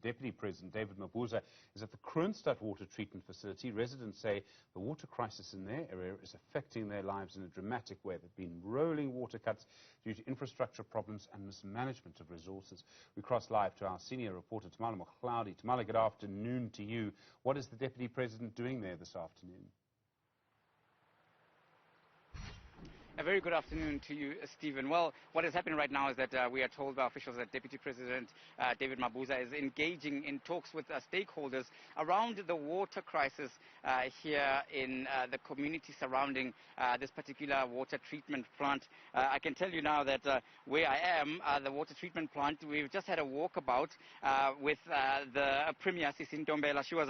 Deputy President David Mabuza is at the Kroonstad water treatment facility. Residents say the water crisis in their area is affecting their lives in a dramatic way. There have been rolling water cuts due to infrastructure problems and mismanagement of resources. We cross live to our senior reporter, Tumaole Mohlaoli. Tumaole, good afternoon to you. What is the Deputy President doing there this afternoon? A very good afternoon to you, Stephen. Well, what is happening right now is that we are told by officials that Deputy President David Mabuza is engaging in talks with stakeholders around the water crisis here in the community surrounding this particular water treatment plant. I can tell you now that where I am, the water treatment plant, we've just had a walkabout with the Premier, Sisi Ntombela. She was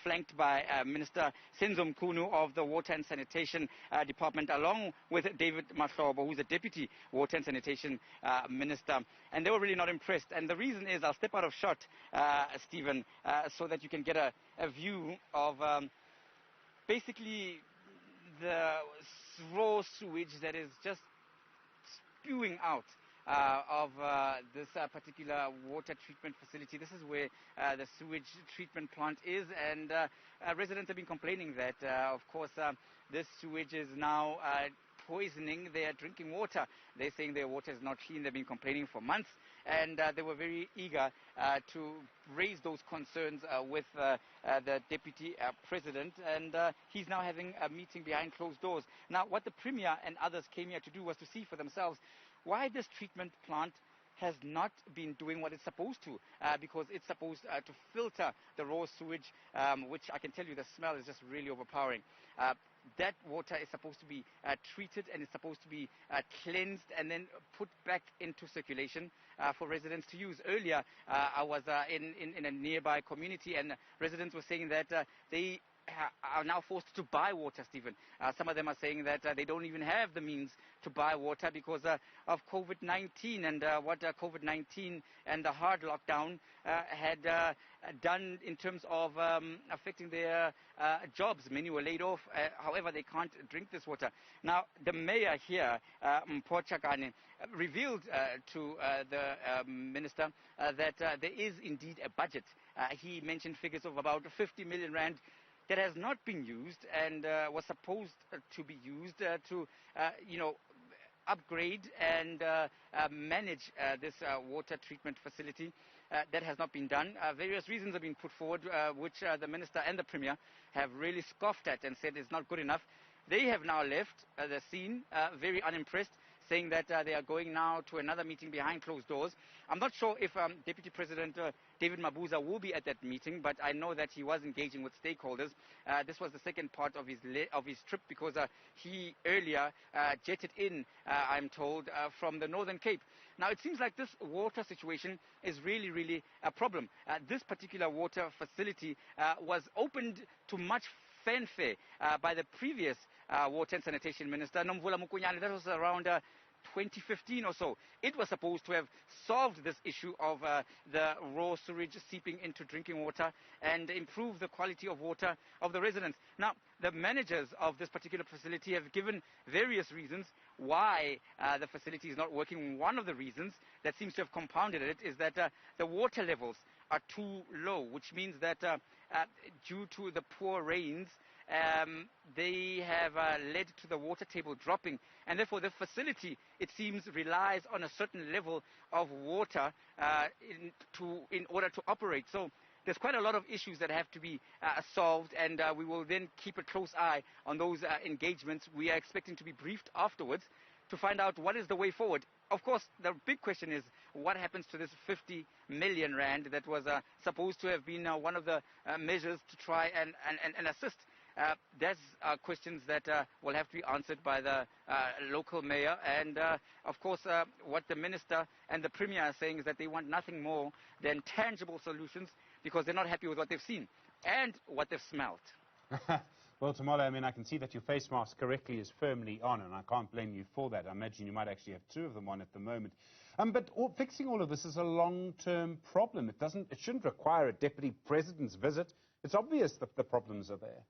flanked by Minister Senzo Mkhunu of the Water and Sanitation Department, along with David Mabuza, who's the Deputy Water and Sanitation Minister, and they were really not impressed. And the reason is, I'll step out of shot, Stephen, so that you can get a view of basically the raw sewage that is just spewing out of this particular water treatment facility. This is where the sewage treatment plant is, and residents have been complaining that, of course, this sewage is now poisoning their drinking water. They're saying their water is not clean. They've been complaining for months, and they were very eager to raise those concerns with the Deputy President, and he's now having a meeting behind closed doors. Now, what the Premier and others came here to do was to see for themselves why this treatment plant has not been doing what it's supposed to, because it's supposed to filter the raw sewage, which I can tell you the smell is just really overpowering. That water is supposed to be treated, and it's supposed to be cleansed and then put back into circulation for residents to use. Earlier, I was in a nearby community, and residents were saying that they are now forced to buy water, Stephen. Some of them are saying that they don't even have the means to buy water because of COVID-19 and what COVID-19 and the hard lockdown had done in terms of affecting their jobs. Many were laid off. However, they can't drink this water. Now, the mayor here, Mpochakane, revealed to the minister that there is indeed a budget. He mentioned figures of about 50 million rand that has not been used and was supposed to be used to, upgrade and manage this water treatment facility. That has not been done. Various reasons have been put forward, which the Minister and the Premier have really scoffed at and said is not good enough. They have now left the scene very unimpressed, saying that they are going now to another meeting behind closed doors. I'm not sure if Deputy President David Mabuza will be at that meeting, but I know that he was engaging with stakeholders. This was the second part of his trip, because he earlier jetted in, I'm told, from the Northern Cape. Now, it seems like this water situation is really, really a problem. This particular water facility was opened to much fanfare by the previous Water and Sanitation Minister, Nomvula Mukunyane. That was around 2015 or so. It was supposed to have solved this issue of the raw sewage seeping into drinking water and improve the quality of water of the residents. Now, the managers of this particular facility have given various reasons why the facility is not working. One of the reasons that seems to have compounded it is that the water levels are too low, which means that due to the poor rains, they have led to the water table dropping, and therefore the facility, it seems, relies on a certain level of water in order to operate. So there's quite a lot of issues that have to be solved, and we will then keep a close eye on those engagements. We are expecting to be briefed afterwards to find out what is the way forward. Of course, the big question is what happens to this 50 million rand that was supposed to have been one of the measures to try and assist. There's questions that will have to be answered by the local mayor, and of course what the minister and the premier are saying is that they want nothing more than tangible solutions, because they're not happy with what they've seen and what they've smelled. Well, Tumaole, I mean, I can see that your face mask correctly is firmly on, and I can't blame you for that. I imagine you might actually have two of them on at the moment. But fixing all of this is a long-term problem. It shouldn't require a deputy president's visit. It's obvious that the problems are there.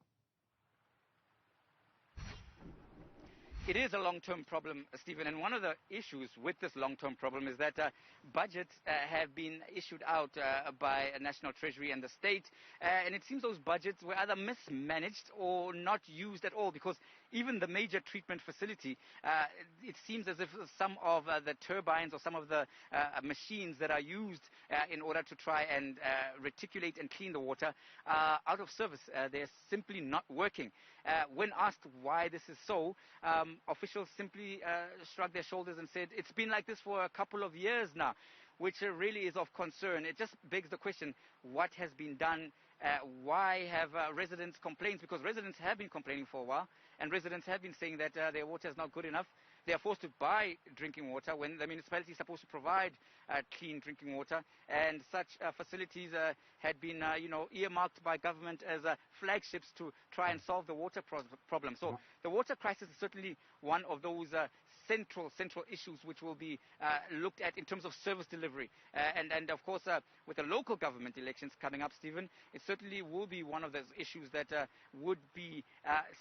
It is a long-term problem, Stephen, and one of the issues with this long-term problem is that budgets have been issued out by a National Treasury and the state, and it seems those budgets were either mismanaged or not used at all, because even the major treatment facility, it seems as if some of the turbines or some of the machines that are used in order to try and reticulate and clean the water are out of service. They're simply not working. When asked why this is so, officials simply shrugged their shoulders and said, it's been like this for a couple of years now, which really is of concern. It just begs the question, what has been done? Why have residents complained? Because residents have been complaining for a while, and residents have been saying that their water is not good enough. They are forced to buy drinking water when the municipality is supposed to provide clean drinking water, and such facilities had been earmarked by government as flagships to try and solve the water problem. So the water crisis is certainly one of those central issues which will be looked at in terms of service delivery. And of course, with the local government elections coming up, Stephen, it certainly will be one of those issues that would be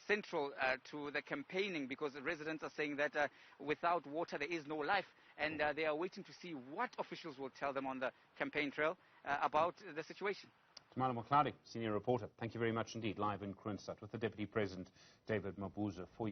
central to the campaigning, because the residents are saying that without water there is no life, and they are waiting to see what officials will tell them on the campaign trail about the situation. Tumaole Mohlaoli, senior reporter, thank you very much indeed, live in Kroonstad with the Deputy President David Mabuza for